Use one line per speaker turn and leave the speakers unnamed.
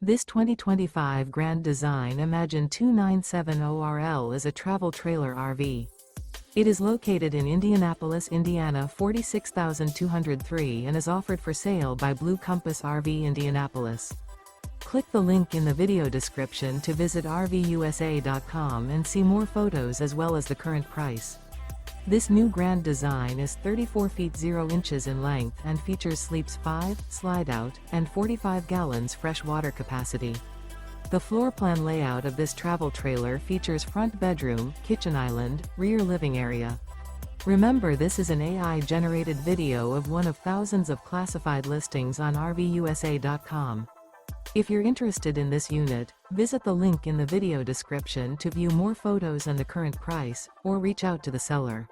This 2025 Grand Design Imagine 2970RL is a travel trailer RV. It is located in Indianapolis, Indiana 46203 and is offered for sale by Blue Compass RV Indianapolis. Click the link in the video description to visit RVUSA.com and see more photos as well as the current price. This new Grand Design is 34 feet 0 inches in length and features sleeps 5, slide-out, and 45 gallons fresh water capacity. The floor plan layout of this travel trailer features front bedroom, kitchen island, rear living area. Remember, this is an AI-generated video of one of thousands of classified listings on RVUSA.com. If you're interested in this unit, visit the link in the video description to view more photos and the current price, or reach out to the seller.